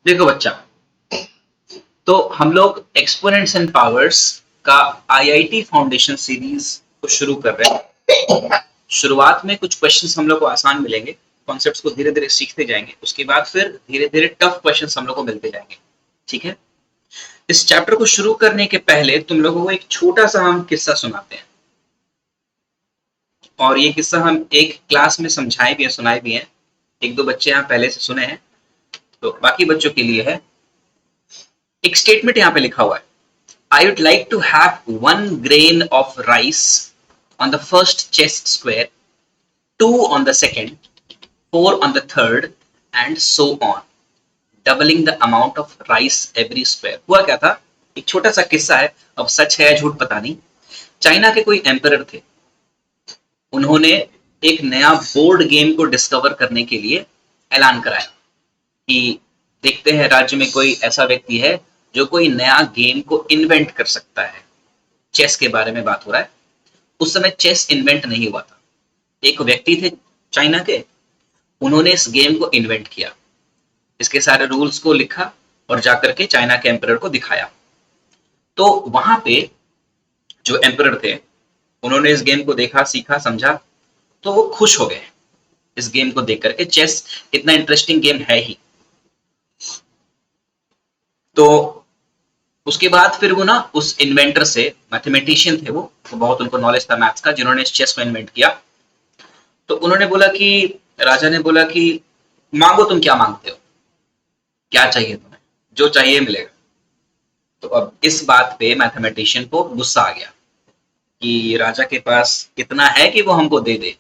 देखो बच्चा, तो हम लोग एक्सपोनेंट्स एंड पावर्स का आईआईटी फाउंडेशन सीरीज को शुरू कर रहे हैं। शुरुआत में कुछ क्वेश्चंस हम लोग को आसान मिलेंगे, कॉन्सेप्ट्स को धीरे धीरे सीखते जाएंगे, उसके बाद फिर धीरे धीरे टफ क्वेश्चंस हम लोग को मिलते जाएंगे। ठीक है। इस चैप्टर को शुरू करने के पहले तुम लोगों को एक छोटा सा हम किस्सा सुनाते हैं, और ये किस्सा हम एक क्लास में समझाए भी हैं, सुनाए भी हैं। एक दो बच्चे यहाँ पहले से सुने हैं, तो बाकी बच्चों के लिए है। एक स्टेटमेंट यहाँ पे लिखा हुआ है, I would like to have 1 grain of rice on the first chest square, 2 on the second, 4 on the third, and so on, doubling the amount of rice every square। हुआ क्या था, एक छोटा सा किस्सा है, अब सच है या झूठ पता नहीं। चाइना के कोई एम्परर थे, उन्होंने एक नया बोर्ड गेम को डिस्कवर करने के लिए ऐलान कराया कि देखते हैं राज्य में कोई ऐसा व्यक्ति है जो कोई नया गेम को इन्वेंट कर सकता है। चेस के बारे में बात हो रहा है। उस समय चेस इन्वेंट नहीं हुआ था। एक व्यक्ति थे चाइना के, उन्होंने इस गेम को इन्वेंट किया, इसके सारे रूल्स को लिखा और जाकर के चाइना के एम्परर को दिखाया। तो वहां पे जो एम्परर थे, उन्होंने इस गेम को देखा, सीखा, समझा, तो वो खुश हो गए इस गेम को देख करके। चेस इतना इंटरेस्टिंग गेम है ही। तो उसके बाद फिर वो ना उस इन्वेंटर से, मैथमेटिशियन थे वो, तो बहुत उनको नॉलेज था मैथ्स का, जिन्होंने इस चेस को इन्वेंट किया। तो उन्होंने बोला कि, राजा ने बोला कि मांगो, तुम क्या मांगते हो, क्या चाहिए तुम्हें, जो चाहिए मिलेगा। तो अब इस बात पे मैथमेटिशियन को गुस्सा आ गया कि राजा के पास कितना है कि वो हमको दे दे।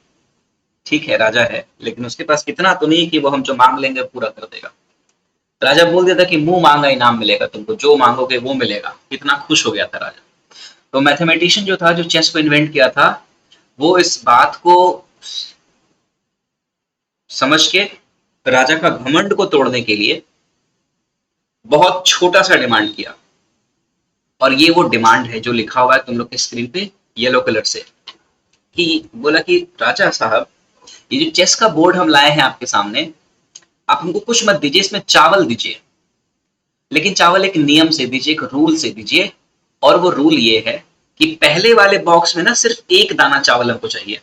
ठीक है, राजा है, लेकिन उसके पास कितना तो नहीं कि वो हम जो मांग लेंगे पूरा कर देगा। राजा बोल देता कि मुंह मांगा इनाम मिलेगा तुमको, जो मांगोगे वो मिलेगा। कितना खुश हो गया था राजा। तो मैथमेटिशियन जो था, जो चेस को इन्वेंट किया था, वो इस बात को समझ के राजा का घमंड को तोड़ने के लिए बहुत छोटा सा डिमांड किया। और ये वो डिमांड है जो लिखा हुआ है तुम लोग के स्क्रीन पे येलो कलर से, कि बोला कि राजा साहब, ये जो चेस का बोर्ड हम लाए हैं आपके सामने, आप हमको कुछ मत दीजिए, इसमें चावल दीजिए, लेकिन चावल एक नियम से दीजिए, एक रूल से दीजिए। और वो रूल ये है कि पहले वाले बॉक्स में ना सिर्फ 1 दाना चावल हमको चाहिए,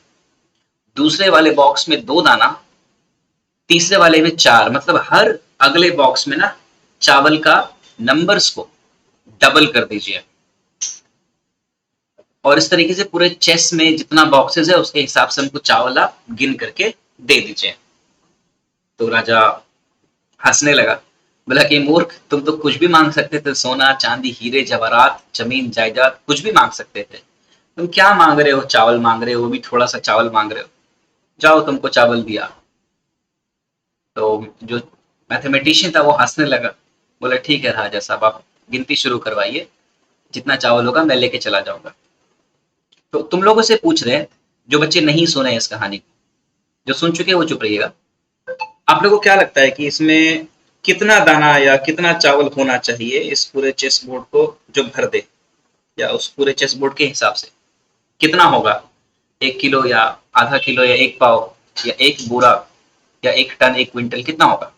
दूसरे वाले बॉक्स में 2 दाना, तीसरे वाले में 4, मतलब हर अगले बॉक्स में ना चावल का नंबर्स को डबल कर दीजिए। और इस तरीके से पूरे चेस में जितना बॉक्सेस है उसके हिसाब से हमको चावल आप गिन करके दे दीजिए। तो राजा हंसने लगा, बोला कि मूर्ख, तुम तो कुछ भी मांग सकते थे, सोना चांदी हीरे जवाहरात जमीन जायदाद कुछ भी मांग सकते थे। तुम क्या मांग रहे हो, चावल मांग रहे हो, वो भी थोड़ा सा चावल मांग रहे हो। जाओ, तुमको चावल दिया। तो जो मैथमेटिशियन था वो हंसने लगा, बोला ठीक है राजा साहब, आप गिनती शुरू करवाइए, जितना चावल होगा मैं लेके चला जाऊंगा। तो तुम लोगों से पूछ रहे हैं, जो बच्चे नहीं सुने इस कहानी को, जो सुन चुके हैं वो चुप रहिएगा। आप लोगों को क्या लगता है कि इसमें कितना दाना या कितना चावल होना चाहिए इस पूरे चेस बोर्ड को जो भर दे, या उस पूरे चेस बोर्ड के हिसाब से कितना होगा? 1 किलो या आधा किलो या 1 पाव या 1 बोरा या 1 टन 1 क्विंटल, कितना होगा?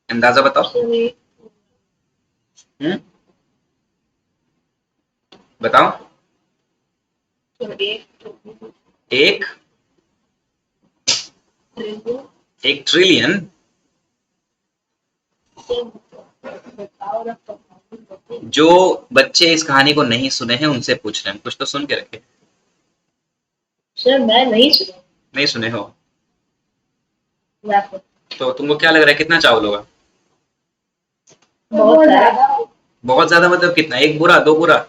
अंदाजा बताओ। बताओ। एक 1 ट्रिलियन। जो बच्चे इस कहानी को नहीं सुने हैं उनसे पूछ रहे हैं, कुछ तो सुन के रखे। सर मैं नहीं सुना। नहीं सुने हो तो तुमको क्या लग रहा है कितना चावल होगा? बहुत ज्यादा। बहुत ज्यादा मतलब कितना? 1 बोरा, 2 बोरा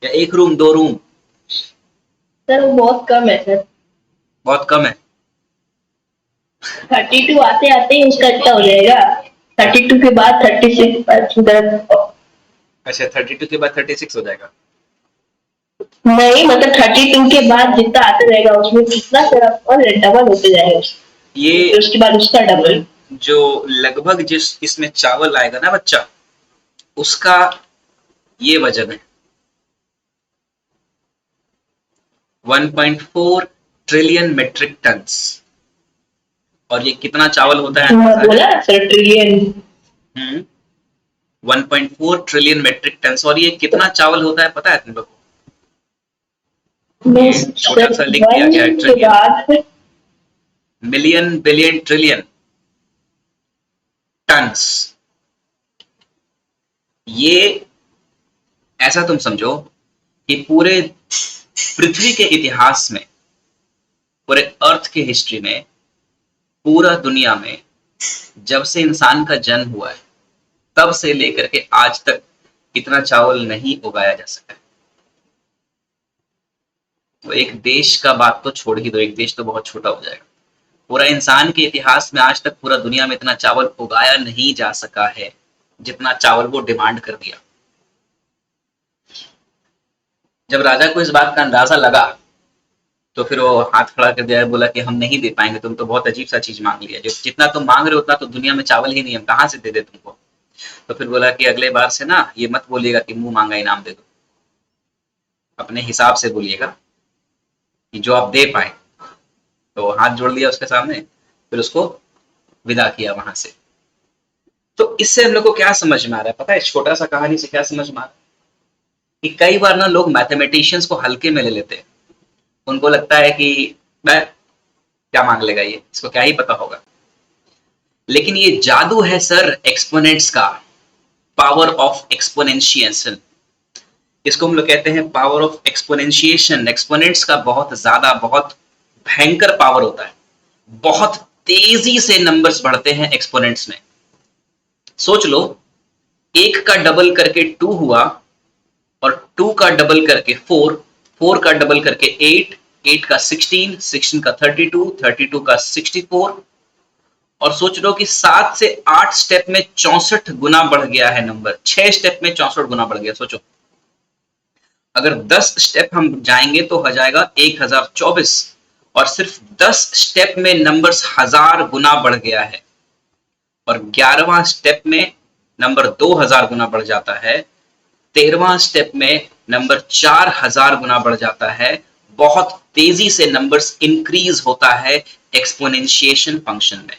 या 1 रूम, 2 रूम? सर वो बहुत कम है सर। बहुत कम है। 32 आते आते ही उसका इतना हो जाएगा। 32 के बाद 36। अच्छा, 32 के बाद 36 हो जाएगा। नहीं, मतलब 32 के बाद जितना आता रहेगा उसमें कितना सर और डबल होते जाएगा। ये उसके बाद उसका डबल, जो लगभग जिस इसमें चावल आएगा ना बच्चा, उसका ये वजन है 1.4 ट्रिलियन मेट्रिक टन्स। और ये कितना चावल होता है? बोला sir trillion. 1.4 trillion metric ton. और ये कितना चावल होता है पता है तुम लोग को? मैं ये छोटा सा लिख दिया गया है, वन के ट्रिलियन, बाद मिलियन, बिलियन, ट्रिलियन, टन्स। ये ऐसा तुम समझो कि पूरे पृथ्वी के इतिहास में, पूरे अर्थ के हिस्ट्री में, पूरा दुनिया में जब से इंसान का जन्म हुआ है तब से लेकर के आज तक इतना चावल नहीं उगाया जा सका है। तो एक देश का बात तो छोड़ ही दो, एक देश तो बहुत छोटा हो जाएगा। पूरा इंसान के इतिहास में आज तक पूरा दुनिया में इतना चावल उगाया नहीं जा सका है जितना चावल वो डिमांड कर दिया। जब राजा को इस बात का अंदाजा लगा तो फिर वो हाथ खड़ा कर दिया, बोला कि हम नहीं दे पाएंगे, तुम तो बहुत अजीब सा चीज मांग लिया, जो जितना तुम मांग रहे हो उतना तो दुनिया में चावल ही नहीं है, हम कहाँ से दे दे तुमको। तो फिर बोला कि अगले बार से ना ये मत बोलिएगा कि मुंह मांगा इनाम दे दो, अपने हिसाब से बोलिएगा कि जो आप दे पाए। तो हाथ जोड़ लिया उसके सामने, फिर उसको विदा किया वहां से। तो इससे हम लोग को क्या समझ में आ रहा है पता है? छोटा सा कहानी से क्या समझ में आ रहा है कि कई बार ना लोग मैथमेटिशियंस को हल्के में ले लेते हैं। उनको लगता है कि मैं क्या मांग लेगा ये, इसको क्या ही पता होगा। लेकिन ये जादू है सर एक्सपोनेंट्स का, पावर ऑफ एक्सपोनेंशिएशन। इसको हम लोग कहते हैं पावर ऑफ एक्सपोनेंशिएशन। एक्सपोनेंट्स का बहुत ज्यादा, बहुत भयंकर पावर होता है। बहुत तेजी से नंबर्स बढ़ते हैं एक्सपोनेंट्स में। सोच लो, एक का डबल करके 2 हुआ, और 2 का डबल करके 4, 4 का डबल करके 8, 8 का 16, 16 का 32, 32 का 64, और सोच लो कि 7 से 8 स्टेप में 64 गुना बढ़ गया है नंबर। 6 स्टेप में 64 गुना बढ़ गया। सोचो, अगर 10 स्टेप हम जाएंगे तो हो जाएगा 1024, और सिर्फ 10 स्टेप में नंबर्स 1000 गुना बढ़ गया है। और 11वां स्टेप में नंबर 2000 गुना बढ़ जाता है। 13वां स्टेप में नंबर 4000 गुना बढ़ जाता है। बहुत तेजी से नंबर्स इंक्रीज होता है एक्सपोनेंशिएशन फंक्शन में।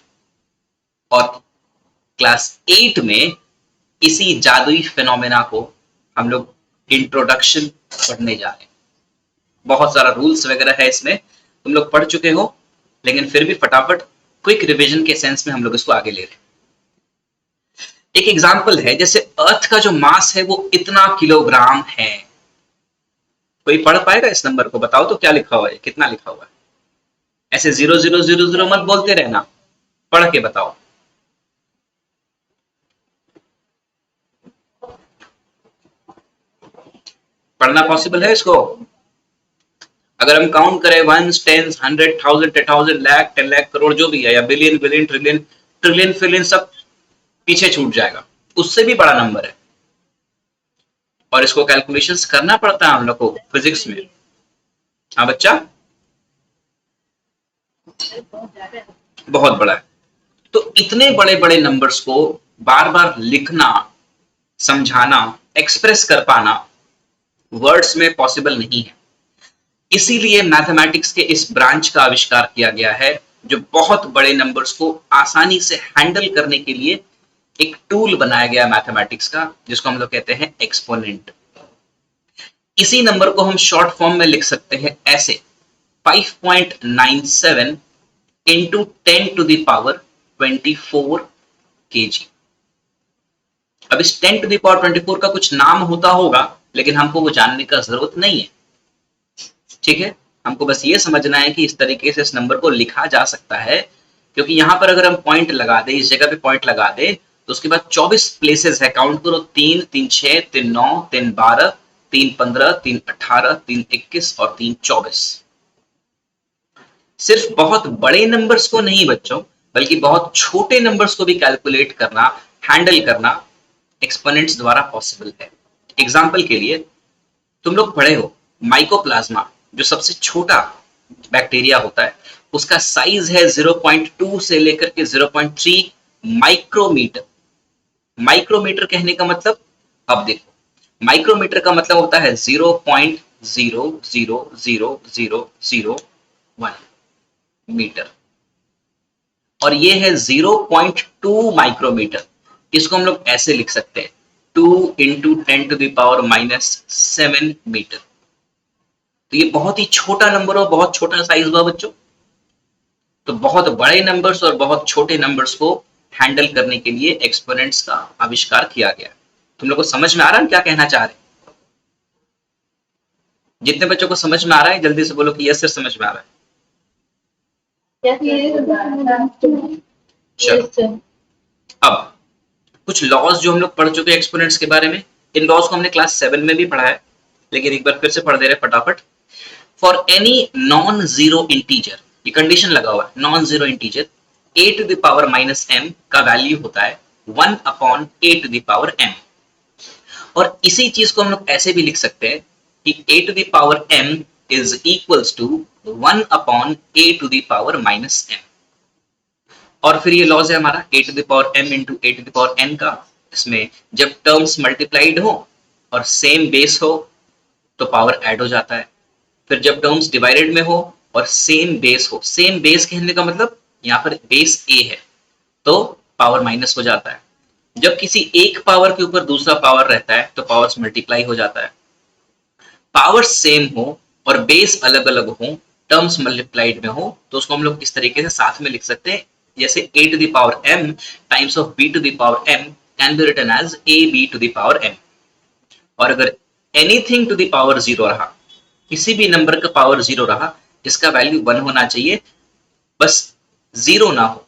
और क्लास 8 में इसी जादुई फिनोमेना को हम लोग इंट्रोडक्शन पढ़ने जा रहे हैं। बहुत सारा रूल्स वगैरह है इसमें, तुम लोग पढ़ चुके हो, लेकिन फिर भी फटाफट क्विक रिवीजन के सेंस में हम लोग इसको आगे ले रहे हैं। एक एग्जांपल है, जैसे अर्थ का जो मास है वो इतना किलोग्राम है। कोई पढ़ पाएगा इस नंबर को? बताओ तो क्या लिखा हुआ है, कितना लिखा हुआ है? ऐसे 0000 मत बोलते रहना, पढ़ के बताओ। पढ़ना पॉसिबल है इसको? अगर हम काउंट करें 1, 10, 100, 1000, 10,000, लाख, 10 लाख, करोड़, जो भी है, या बिलियन, बिलियन, ट्रिलियन, ट्रिलियन, फिलियन, सब पीछे छूट जाएगा। उससे भी बड़ा नंबर है, और इसको कैलकुलेशंस करना पड़ता है हम लोग को फिजिक्स में। हाँ बच्चा, बहुत बड़ा है। तो इतने बड़े बड़े नंबर्स को बार बार लिखना, समझाना, एक्सप्रेस कर पाना वर्ड्स में पॉसिबल नहीं है। इसीलिए मैथमेटिक्स के इस ब्रांच का आविष्कार किया गया है, जो बहुत बड़े नंबर्स को आसानी से हैंडल करने के लिए एक टूल बनाया गया मैथमेटिक्स का, जिसको हम लोग कहते हैं एक्सपोनेंट। इसी नंबर को हम शॉर्ट फॉर्म में लिख सकते हैं ऐसे, 5.97 into 10 to the power 24 kg। अब इस 10 टू द पावर 24 का कुछ नाम होता होगा, लेकिन हमको वो जानने का जरूरत नहीं है। ठीक है, हमको बस ये समझना है कि इस तरीके से इस नंबर को लिखा जा सकता है, क्योंकि यहां पर अगर हम पॉइंट लगा दे, इस जगह पे पॉइंट लगा दे, तो उसके बाद 24 प्लेसेस है। काउंट करो, 3, 3, 6, 3, 9, 3, 12, 3, 15, 3, 18, 3, 21 और 3, 24। सिर्फ बहुत बड़े नंबर्स को नहीं बच्चों, बल्कि बहुत छोटे नंबर्स को भी कैलकुलेट करना, हैंडल करना एक्सपोनेंट्स द्वारा पॉसिबल है। एग्जाम्पल के लिए, तुम लोग पढ़े हो माइकोप्लाज्मा, जो सबसे छोटा बैक्टीरिया होता है, उसका साइज है 0.2 से लेकर के 0.3 माइक्रोमीटर। माइक्रोमीटर कहने का मतलब, अब देखो, माइक्रोमीटर का मतलब होता है 0.0000001 मीटर, और ये है 0.2 माइक्रोमीटर। इसको हम लोग ऐसे लिख सकते हैं 2 इंटू 10⁻⁻7 मीटर। तो ये बहुत ही छोटा नंबर और बहुत छोटा साइज हुआ बच्चों। तो बहुत बड़े नंबर्स और बहुत छोटे नंबर्स को हैंडल करने के लिए एक्सपोनेंट्स का आविष्कार किया गया। तुम लोग को समझ में आ रहा है क्या कहना चाह रहे हैं? जितने बच्चों को समझ में आ रहा है जल्दी से बोलो कि यस सर समझ में आ रहा है। चलो अब कुछ लॉज जो हम लोग पढ़ चुके हैं एक्सपोनेंट्स के बारे में, इन लॉज को हमने क्लास 7 में भी पढ़ा है, लेकिन एक बार फिर से पढ़ दे रहे फटाफट। For any non zero integer, ये कंडीशन लगा हुआ है, non zero integer a to the power minus m का वैल्यू होता है 1/a to the power m। और इसी चीज को हम लोग ऐसे भी लिख सकते हैं कि a to the power m is equals to 1/a to the power minus m। और फिर ये लॉज है हमारा a to the power m into a to the power n का। इसमें जब टर्म्स मल्टीप्लाइड हो और सेम बेस हो तो पावर ऐड हो जाता है। फिर जब टर्म्स डिवाइडेड में हो और सेम बेस हो, सेम बेस कहने का मतलब यहाँ पर बेस a है तो पावर माइनस हो जाता है। जब किसी एक पावर के ऊपर दूसरा पावर रहता है तो पावर्स मल्टीप्लाई हो जाता है। पावर सेम हो और बेस अलग अलग हो, टर्म्स मल्टीप्लाइड में हो, तो उसको हम लोग इस तरीके से साथ में लिख सकते हैं, जैसे a to the power m times of b to the power m can be written as ab to the power m। और अगर anything to the power zero रहा, किसी भी नंबर का पावर जीरो रहा जिसका वैल्यू 1 होना चाहिए, बस जीरो ना हो,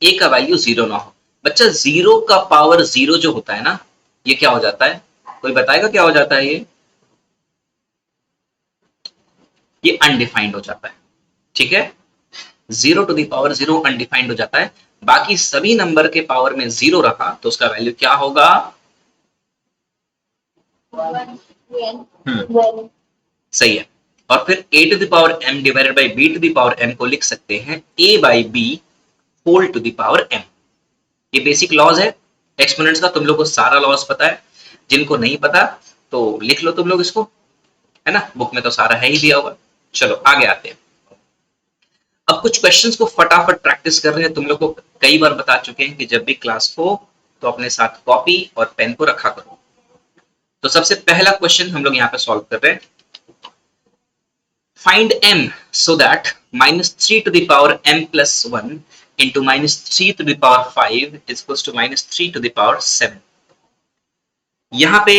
a का वैल्यू जीरो ना हो। बच्चा जीरो का पावर जीरो जो होता है ना, ये क्या हो जाता है? कोई बताएगा क्या हो जाता है? ये अनडिफाइंड हो जाता है। ठीक है, zero to the power zero undefined हो जाता है। बाकी सभी नंबर के पावर में जीरो रखा तो उसका वैल्यू क्या होगा? सही है। और फिर a to the power m divided by b to the power m को लिख सकते हैं a by b whole to the power m। ये बेसिक लॉज है एक्सपोनेंट्स का। तुम लोग को सारा लॉज पता है, जिनको नहीं पता तो लिख लो तुम लोग इसको, है ना, बुक में तो सारा है ही दिया हुआ। चलो आगे आते हैं। अब कुछ क्वेश्चंस को फटाफट प्रैक्टिस कर रहे हैं। तुम लोग को कई बार बता चुके हैं कि जब भी क्लास हो तो अपने साथ कॉपी और पेन को रखा करो। तो सबसे पहला क्वेश्चन हम लोग यहाँ पे सॉल्व कर रहे हैं। Find m so that -3 to the power m plus 1 into -3 to the power 5 is equals to -3 to the power 7। यहाँ पे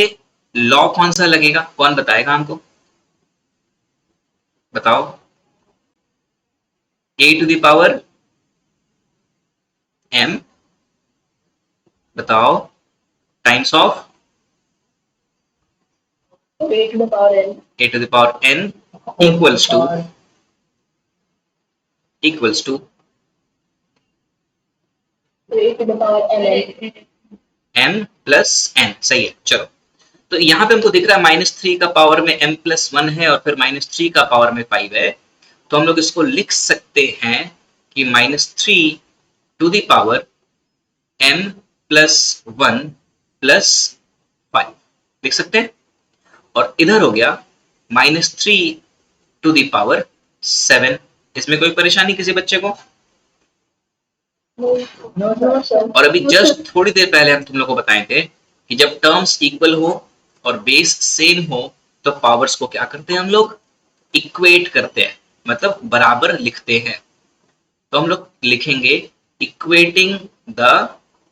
लॉ कौन सा लगेगा? कौन बताएगा हमको? बताओ। a to the power m, बताओ, times of a to the power n a to the power n equals to a to the power n m plus n। सही है। चलो, तो यहाँ पे हमको दिख रहा है -3 का पावर में m प्लस 1 है और फिर -3 का पावर में 5 है। तो हम लोग इसको लिख सकते हैं कि -3 to the power m plus 1 plus 5 लिख सकते हैं। और इधर हो गया -3 टू द पावर 7। इसमें कोई परेशानी किसी बच्चे को? और अभी जस्ट थोड़ी देर पहले हम तुम लोग को बताए थे कि जब टर्म्स इक्वल हो और बेस सेम हो तो पावर्स को क्या करते हैं हम लोग? इक्वेट करते हैं, मतलब बराबर लिखते हैं। तो हम लोग लिखेंगे इक्वेटिंग द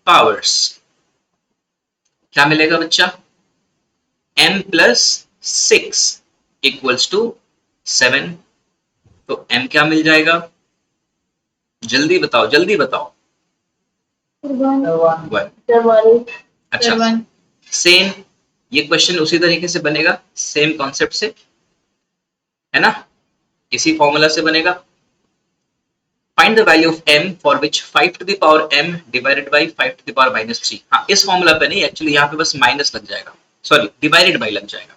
पावर्स। क्या मिलेगा बच्चा? m plus 6 equals to 7। तो m क्या मिल जाएगा? जल्दी बताओ, जल्दी बताओ। 1। अच्छा, सेम ये क्वेश्चन उसी तरीके से बनेगा, सेम कॉन्सेप्ट से, है ना, इसी फॉर्मूला से बनेगा। Find the value of m for which 5 to the power m divided by 5 to the power -3। हाँ, इस फॉर्मूला पे नहीं, एक्चुअली यहाँ पे बस माइनस लग जाएगा, सॉरी डिवाइडेड बाय लग जाएगा।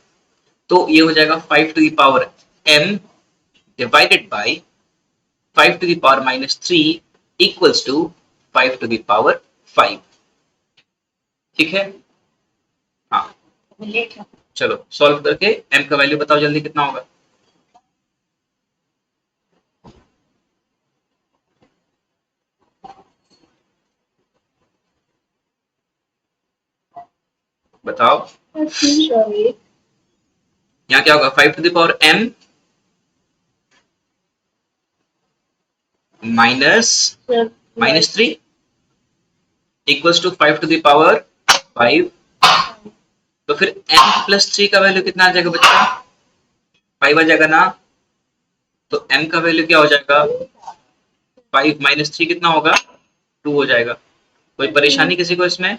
तो ये हो जाएगा 5 to the power m divided by 5 to the power -3 equals to 5 to the power 5। ठीक है, हाँ चलो सॉल्व करके m का वैल्यू बताओ जल्दी कितना होगा? बताओ यहाँ क्या होगा, 5 to the power m minus 3 equals to 5 to the power 5। तो फिर m प्लस 3 का वैल्यू कितना आ जाएगा बच्चा, 5 आ जाएगा ना। तो m का वैल्यू क्या हो जाएगा, 5 माइनस 3 कितना होगा, 2 हो जाएगा। कोई परेशानी किसी को इसमें,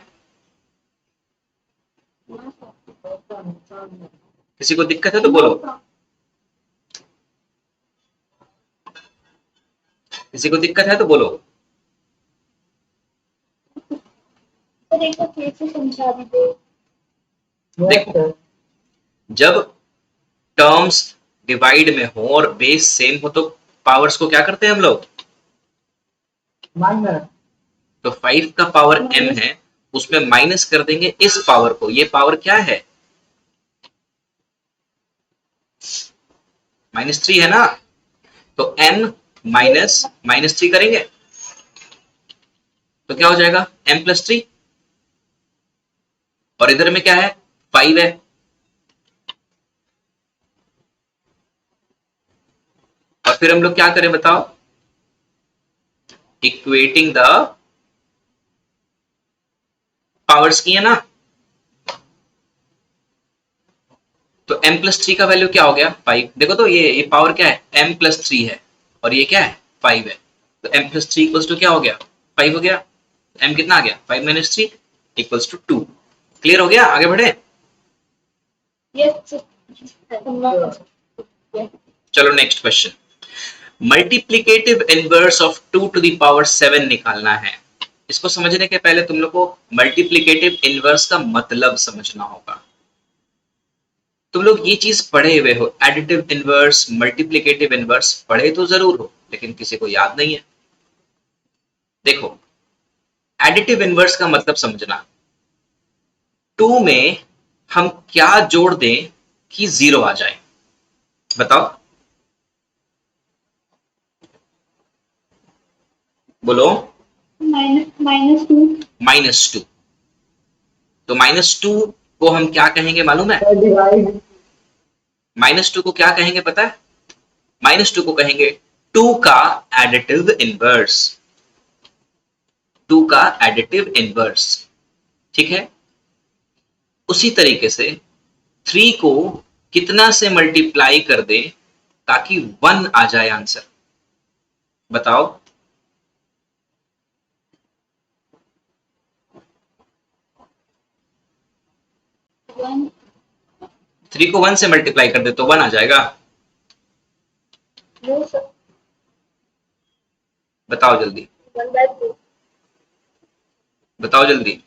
किसी को दिक्कत है तो बोलो, किसी को दिक्कत है तो बोलो। देखो, जब टर्म्स डिवाइड में हो और बेस सेम हो तो पावर्स को क्या करते हैं हम लोग, तो 5 का पावर m है, उसमें माइनस कर देंगे इस पावर को। ये पावर क्या है, -3 है ना। तो m -3 करेंगे तो क्या हो जाएगा, m प्लस 3। और इधर में क्या है, 5 है। और फिर हम लोग क्या करें बताओ, इक्वेटिंग द पावर्स की है ना। तो m प्लस 3 का वैल्यू क्या हो गया, 5। देखो तो ये पावर क्या है, m प्लस 3 है और ये क्या है, 5 है। तो m प्लस 3 इक्वल्स टू क्या हो गया, 5 हो गया। m कितना आ गया, 5 माइनस 3 इक्वल्स टू 2। क्लियर हो गया, आगे बढ़े। चलो next question, multiplicative inverse of 2 to the power 7 निकालना है। इसको समझने के पहले तुम लोग को मल्टीप्लिकेटिव इनवर्स का मतलब समझना होगा। तुम लोग ये चीज पढ़े हुए हो, एडिटिव इनवर्स, मल्टीप्लिकेटिव इनवर्स पढ़े तो जरूर हो, लेकिन किसी को याद नहीं है। देखो, एडिटिव इनवर्स का मतलब समझना, 2 में हम क्या जोड़ दें कि 0 आ जाए, बताओ बोलो। -2। तो -2 को हम क्या कहेंगे मालूम है, -2 को क्या कहेंगे पता है, -2 को कहेंगे 2 का एडिटिव इनवर्स, 2 का एडिटिव इनवर्स। ठीक है, उसी तरीके से 3 को कितना से मल्टीप्लाई कर दें ताकि 1 आ जाए आंसर, बताओ। 3 को 1 से मल्टीप्लाई कर दे तो 1 आ जाएगा, बताओ जल्दी, बताओ जल्दी।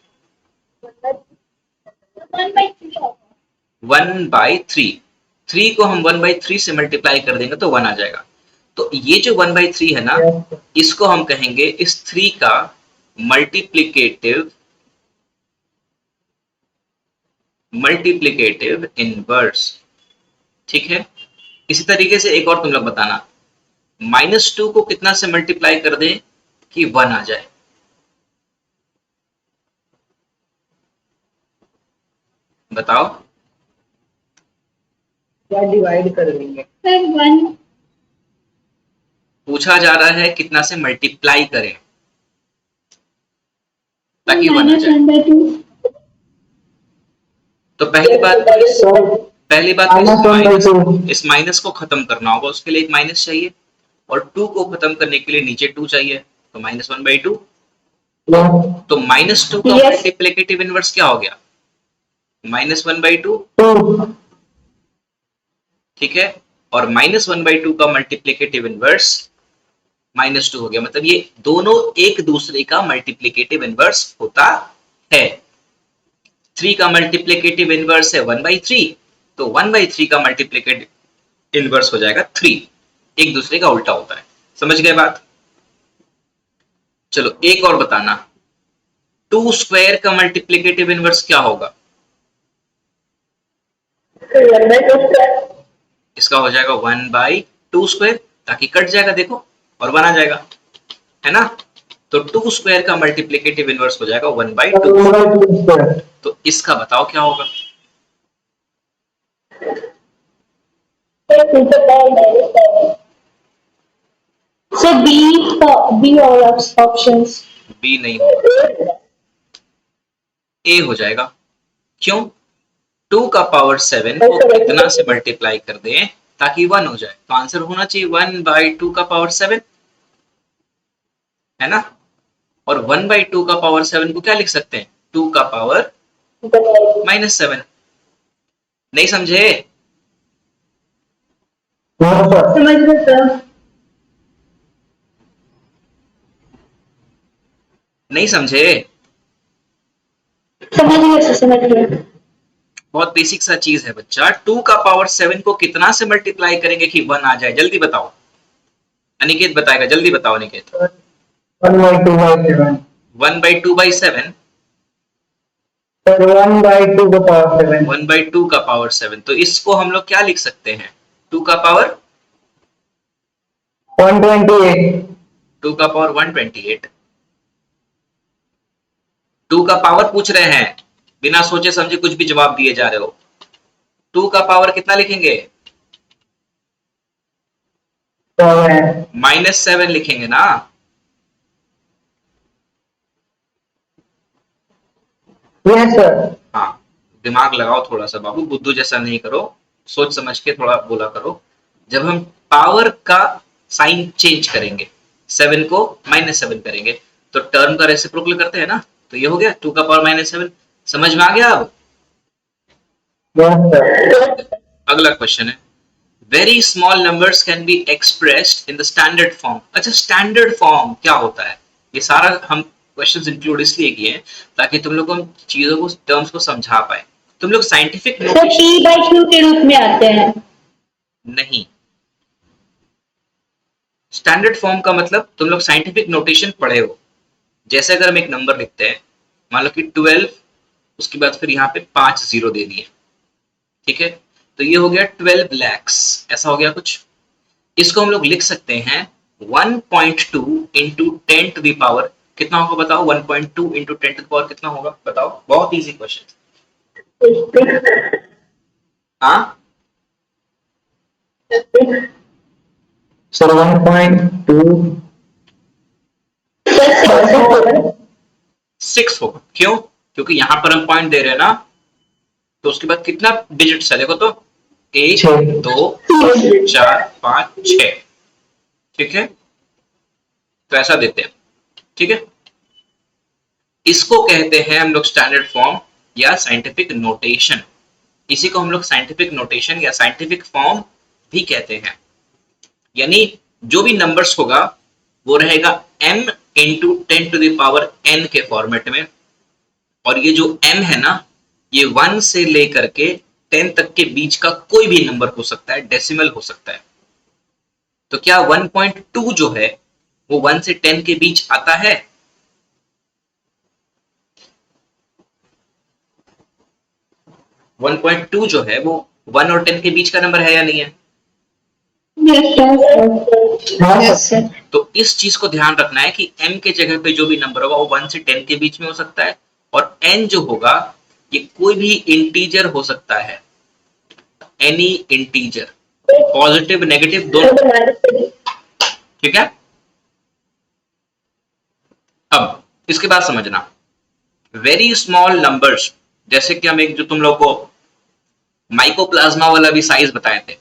1/3, 3 को हम 1/3 से मल्टीप्लाई कर देंगे तो 1 आ जाएगा। तो ये जो 1/3 है ना, इसको हम कहेंगे इस 3 का मल्टीप्लिकेटिव इनवर्स। ठीक है, इसी तरीके से एक और तुम लोग बताना, -2 को कितना से मल्टीप्लाई कर दें कि 1 आ जाए, बताओ। क्या डिवाइड कर देंगे, पूछा जा रहा है कितना से मल्टीप्लाई करें ताकि 1 आ जाए। तो पहली बात इस माइनस को खत्म करना होगा, उसके लिए एक माइनस चाहिए, और 2 को खत्म करने के लिए नीचे 2 चाहिए, तो -1/2। तो -2 का मल्टीप्लिकेटिव इनवर्स क्या हो गया, -1/2। ठीक है, और -1/2 का मल्टीप्लिकेटिव इनवर्स -2 हो गया। मतलब ये दोनों एक दूसरे का मल्टीप्लिकेटिव इनवर्स होता है। 3 का मल्टीप्लिकेटिव इनवर्स है 1/3, तो 1/3 का मल्टीप्लिकेटिव इनवर्स हो जाएगा 3। एक दूसरे का उल्टा होता है, समझ गए बात। चलो एक और बताना, 2 स्क्वायर का मल्टीप्लिकेटिव इनवर्स क्या होगा, इसका हो जाएगा 1/2 स्क्वायर, ताकि कट जाएगा देखो और 1 आ जाएगा, है ना। तो 2 स्क्वायर का मल्टीप्लिकेटिव इनवर्स हो जाएगा 1/2। तो इसका बताओ क्या होगा? So B all options. B नहीं होगा, ए हो जाएगा। क्यों? 2 का पावर 7 को कितना से मल्टीप्लाई कर दें ताकि 1 हो जाए? तो आंसर होना चाहिए 1/2 का पावर 7, है ना? और 1/2 का पावर 7 को क्या लिख सकते हैं? 2 का पावर -7। नहीं समझे? समझ गए सर। नहीं समझे? समझ गए सर, समझ गए। बहुत बेसिक सा चीज है बच्चा। 2 का पावर 7 को कितना से मल्टीप्लाई करेंगे कि 1 आ जाए? जल्दी बताओ। अनिकेत बताएगा, जल्दी बताओ अनिकेत। 1/2/7। 1/2/7। 1/2 का पावर 7। 1/2 का पावर 7। तो इसको हम लोग क्या लिख सकते हैं? 2 का पावर 128। 2 का पावर 128। 2 का पावर पूछ रहे हैं, बिना सोचे समझे कुछ भी जवाब दिए जा रहे हो। 2 का पावर कितना लिखेंगे? -7 लिखेंगे ना? Yes sir. हाँ, दिमाग लगाओ थोड़ा सा बाबू, बुद्धू जैसा नहीं करो, सोच समझ के थोड़ा बोला करो। जब हम पावर का साइन चेंज करेंगे, 7 को -7 करेंगे, तो टर्म का रेसिप्रोकल करते हैं ना, तो ये हो गया 2 का पावर -7। समझ में आ गया? अब यस सर। अगला क्वेश्चन है, very small numbers can be expressed in the standard form. अच्छा, स्टैंडर्ड फॉर्म क्या होता है? ये सारा हम क्वेश्चंस इंक्लूड इसलिए किए हैं ताकि तुम लोग को हम चीजों को, टर्म्स को समझा पाए। तुम लोग साइंटिफिक सर P/Q के रूप में आते हैं। नहीं, स्टैंडर्ड फॉर्म का मतलब तुम लोग साइंटिफिक नोटेशन पढ़े हो। जैसे अगर हम एक नंबर लिखते हैं, मान लो कि 12, उसके बाद फिर यहाँ पे 5 जीरो दे दिए, ठीक है, तो ये हो गया 12 lakhs, ऐसा हो गया कुछ। इसको हम लोग लिख सकते हैं 1.2 इंटू 10 टू द पावर कितना होगा बताओ? 1.2 इंटू 10 टू द पावर कितना होगा बताओ? बहुत इजी क्वेश्चन। हाँ, सर 1.2 6 होगा। क्यों? क्योंकि यहां पर हम पॉइंट दे रहे हैं ना, तो उसके बाद कितना डिजिट्स है देखो तो, 1 छह। 2 3 4 5 6, ठीक है, तो ऐसा देते हैं, ठीक है। इसको कहते हैं हम लोग स्टैंडर्ड फॉर्म या साइंटिफिक नोटेशन। इसी को हम लोग साइंटिफिक नोटेशन या साइंटिफिक फॉर्म भी कहते हैं। यानी जो भी नंबर्स होगा वो रहेगा m into 10 to the power n के फॉर्मेट में, और ये जो m है ना, ये 1 से लेकर के 10 तक के बीच का कोई भी नंबर हो सकता है, डेसिमल हो सकता है। तो क्या 1.2 जो है वो 1 से 10 के बीच आता है? वन 1.2 जो है वो 1 और 10 के बीच का नंबर है या नहीं है? Yes sir. तो इस चीज को ध्यान रखना है कि m के जगह पे जो भी नंबर होगा वो 1 से 10 के बीच में हो सकता है, और n जो होगा ये कोई भी इंटीजर हो सकता है, एनी इंटीजर, पॉजिटिव नेगेटिव दोनों, ठीक है। अब इसके बाद समझना, वेरी स्मॉल नंबर्स, जैसे कि हम एक जो तुम लोग को माइकोप्लाज्मा वाला भी साइज बताए थे,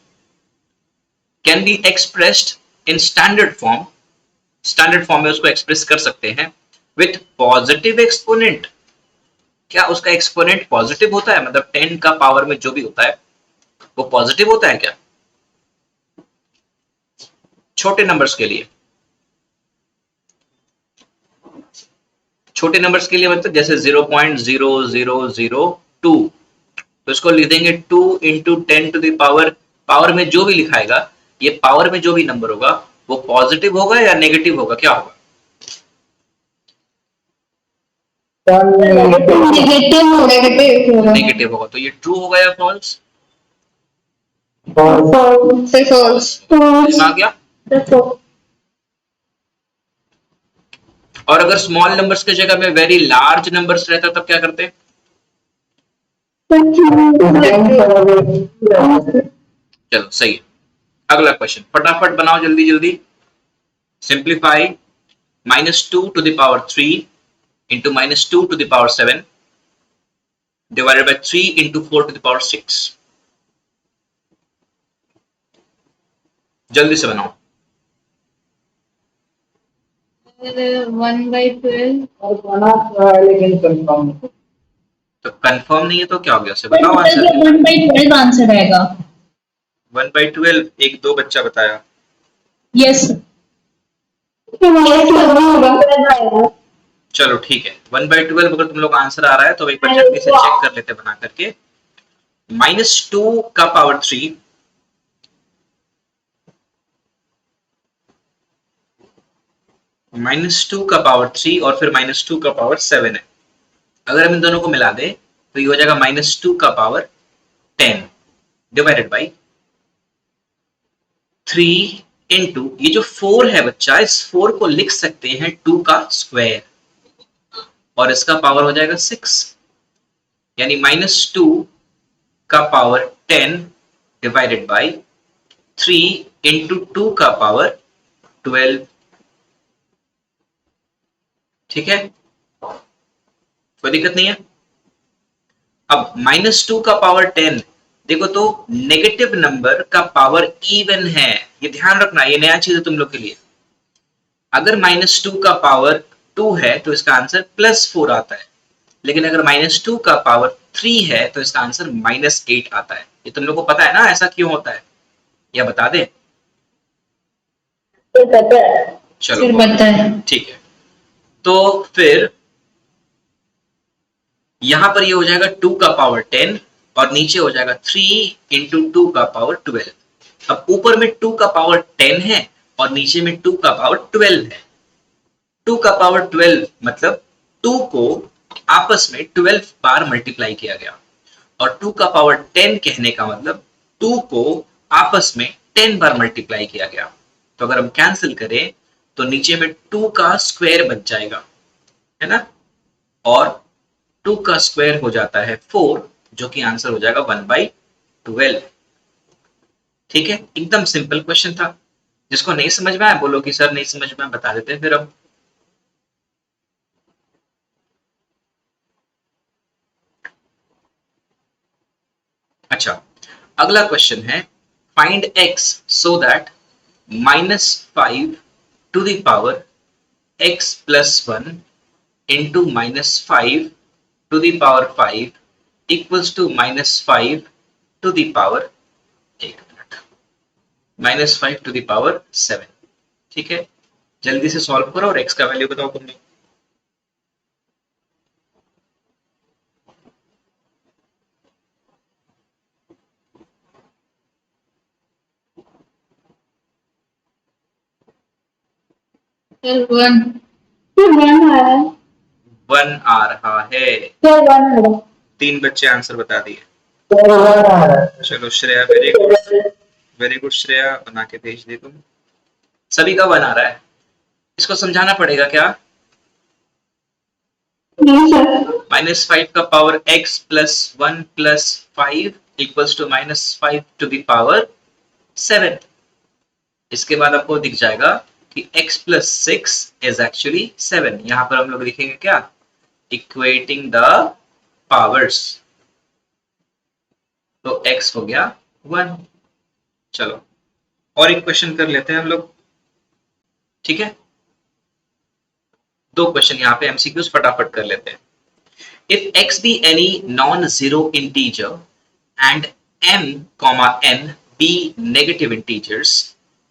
can be expressed in standard form. Standard form में उसको एक्सप्रेस कर सकते हैं विथ पॉजिटिव एक्सपोनेंट। क्या उसका एक्सपोनेंट पॉजिटिव होता है? मतलब 10 का पावर में जो भी होता है वो पॉजिटिव होता है क्या? छोटे नंबर्स के लिए, छोटे नंबर्स के लिए मतलब जैसे 0.0002, तो इसको लिख देंगे 2 into 10 to the power, power में जो भी लिखाएगा, ये पावर में जो भी नंबर होगा वो पॉजिटिव होगा या नेगेटिव होगा? क्या होगा? नेगेटिव होगा। तो ये ट्रू होगा या फॉल्स? फॉल्स। आ गया। और अगर स्मॉल नंबर्स की जगह में वेरी लार्ज नंबर्स रहता तब क्या करते? चलो सही है। अगला क्वेश्चन फटाफट बनाओ, जल्दी जल्दी। Simplify -2 to the power 3 into -2 to the power 7 divided by 3 into 4 to the power 6। जल्दी से बनाओ। 1/12 लेकिन कंफर्म तो कंफर्म नहीं है तो क्या हो गया? उसे बताओ आंसर। 1/12 आंसर आएगा। 1/12 एक दो बच्चा बताया। यस चलो ठीक है, 1/12 अगर तुम लोग आंसर आ रहा है तो एक बार जल्दी से चेक कर लेते बना करके। -2 का पावर 3 -2 का पावर 3 और फिर -2 का पावर 7 है। अगर हम इन दोनों को मिला दे तो ये हो जाएगा -2 का पावर 10 डिवाइडेड बाई 3 इंटू ये जो 4 है बच्चा, इस 4 को लिख सकते हैं 2 का स्क्वायर और इसका पावर हो जाएगा 6, यानी -2 का पावर 10 डिवाइडेड बाई 3 इंटू 2 का पावर 12। ठीक है, कोई दिक्कत नहीं है। अब -2 का पावर 10 देखो तो नेगेटिव नंबर का पावर इवन है, ये ध्यान रखना, ये नया चीज है तुम लोग के लिए। अगर -2 का पावर 2 है तो इसका आंसर +4 आता है, लेकिन अगर -2 का पावर 3 है तो इसका आंसर -8 आता है। ये तुम लोग को पता है ना ऐसा क्यों होता है, या बता दे? चलो पता है। ठीक है, तो फिर यहां पर ये हो जाएगा 2 का पावर 10 और नीचे हो जाएगा 3 इंटू 2 का पावर 12। अब ऊपर में 2 का पावर 10 है और नीचे में 2 का पावर 12 है। 2 का पावर 12 मतलब 2 को आपस में 12 बार मल्टीप्लाई किया गया, और 2 का पावर 10 कहने का मतलब 2 को आपस में 10 बार मल्टीप्लाई किया गया। तो अगर हम कैंसिल करें तो नीचे में 2 का स्क्वायर बच जाएगा, है ना, और 2 का स्क्वायर हो जाता है 4, जो कि आंसर हो जाएगा 1/12। ठीक है, एकदम सिंपल क्वेश्चन था। जिसको नहीं समझ में आया बोलो कि सर नहीं समझ में, बता देते हैं फिर हम। अच्छा, अगला क्वेश्चन है find x so that -5 to the power x + 1 into -5 to the power 5 equals to -5 to the power, एक मिनट, -5 to the power 7। ठीक है, जल्दी से सॉल्व करो और x का वैल्यू बताओ तुमने। वन 1 आ रहा है। 3 बच्चे आंसर बता दिए। चलो Shreya, very good, very good Shreya, बना के भेज दी तुम। सभी का 1 आ रहा है। इसको समझाना पड़ेगा क्या? -5 का power x + 1 + 5 equals to -5 to the power 7। इसके बाद आपको दिख जाएगा कि x + 6 इज एक्चुअली 7। यहां पर हम लोग लिखेंगे क्या? Equating the powers. तो x हो गया 1। चलो और एक क्वेश्चन कर लेते हैं हम लोग, ठीक है। 2 क्वेश्चन यहाँ पे एमसीक्यूज फटाफट कर लेते हैं। If x be any non-zero integer and m, n be negative integers,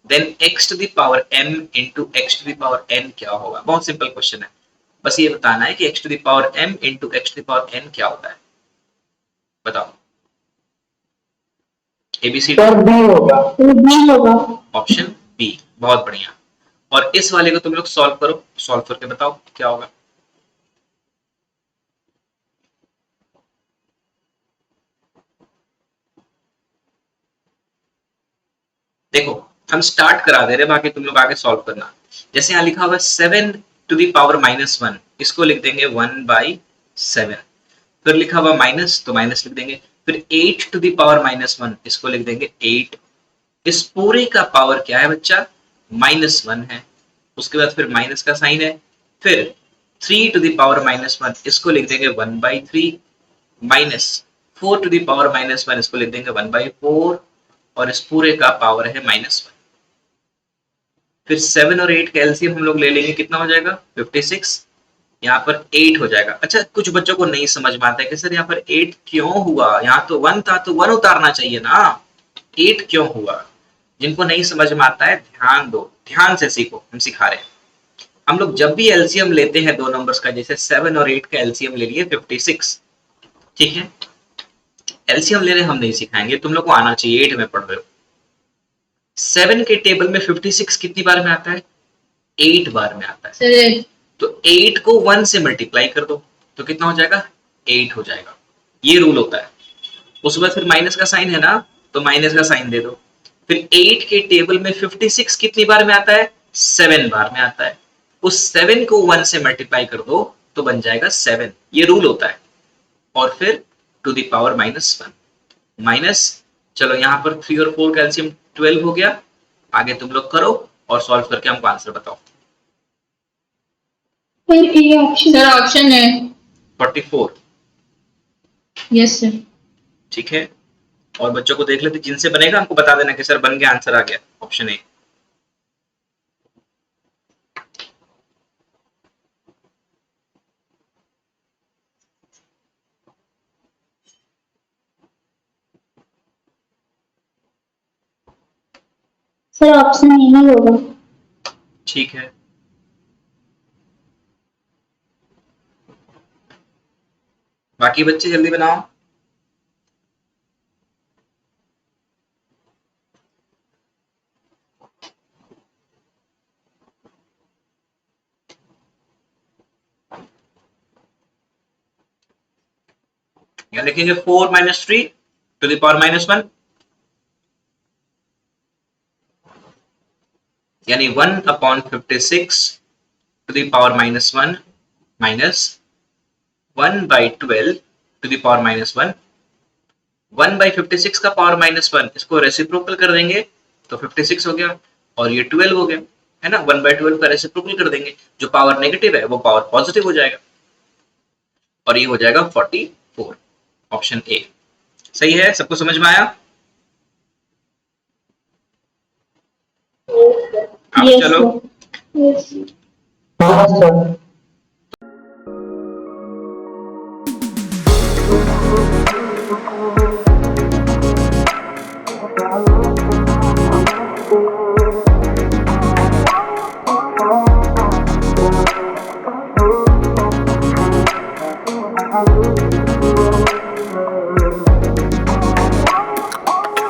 then x to the power m into x to the power n क्या होगा? बहुत सिंपल क्वेश्चन है, बस ये बताना है कि x to the power m into x to the power n क्या होता है, बताओ। ABCD होगा। ऑप्शन बी, बहुत बढ़िया। और इस वाले को तुम लोग सॉल्व करो, सॉल्व करके बताओ क्या होगा। देखो हम स्टार्ट करा दे रहे, बाकी तुम लोग आगे सॉल्व करना। जैसे यहाँ लिखा हुआ 7 टू द पावर -1, इसको लिख देंगे 1/7। फिर लिखा हुआ माइनस, तो माइनस लिख देंगे। फिर 8 टू द पावर -1, इसको लिख देंगे 8। इस पूरे का पावर क्या है बच्चा? -1 है। उसके बाद फिर माइनस का साइन है। फिर 3 टू द पावर -1, इसको लिख देंगे 1/3, माइनस 4 टू द पावर -1, इसको लिख देंगे 1/4, और इस पूरे का पावर है -1। फिर 7 और 8 का एलसीएम हम लोग ले लेंगे, कितना हो जाएगा? 56। यहाँ पर 8 हो जाएगा। अच्छा, कुछ बच्चों को नहीं समझ में आता है कि सर यहाँ पर 8 क्यों हुआ? यहाँ तो 1 था, तो 1 उतारना चाहिए ना, 8 क्यों हुआ? जिनको नहीं समझ में आता है ध्यान दो, ध्यान से सीखो, हम सिखा रहे हैं। हम लोग जब भी एलसीएम लेते हैं दो नंबर्स का, जैसे 7 और 8 का एलसीएम ले लिए 56, ठीक है। एलसीएम लेने हम नहीं सिखाएंगे, तुम लोग को आना चाहिए, 8 में पढ़ रहे हो। 7 के टेबल में 56 कितनी बार में आता है? 8 बार में आता है। सर तो 8 को 1 से मल्टीप्लाई कर दो, तो कितना हो जाएगा? 8 हो जाएगा। ये रूल होता है। उसके बाद फिर माइनस का साइन है ना, तो माइनस का साइन दे दो। फिर 8 के टेबल में 56 कितनी बार में आता है? 7 बार में आता है। उस 7 को 1 से मल्टीप्लाई कर दो, तो बन जाएगा 7। ये रूल होता है। और फिर टू द पावर -1 माइनस, चलो यहाँ पर 3 और 4 का एलसीएम 12 हो गया। आगे तुम लोग करो और सॉल्व करके हमको आंसर बताओ। ये ऑप्शन सर ऑप्शन है। 44, यस सर। ठीक है। और बच्चों को देख लेते, जिनसे बनेगा हमको बता देना कि सर बन गया, आंसर आ गया, ऑप्शन ए। सर ऑप्शन यही होगा। ठीक है, बाकी बच्चे जल्दी बनाओ। यहाँ लिखेंगे 4 - 3 टू द पावर -1, यानी 1/56 to the power -1 minus 1/12 to the power -1। 1/56 का पावर -1, इसको रेसिप्रोकल कर देंगे तो 56 हो गया, और ये 12 हो गया, है ना। 1/12 का रेसिप्रोकल कर देंगे, जो पावर नेगेटिव है वो पावर पॉजिटिव हो जाएगा, और ये हो जाएगा 44। ऑप्शन ए सही है। सबको समझ में आया? अब यस चलो सर। Yes sir.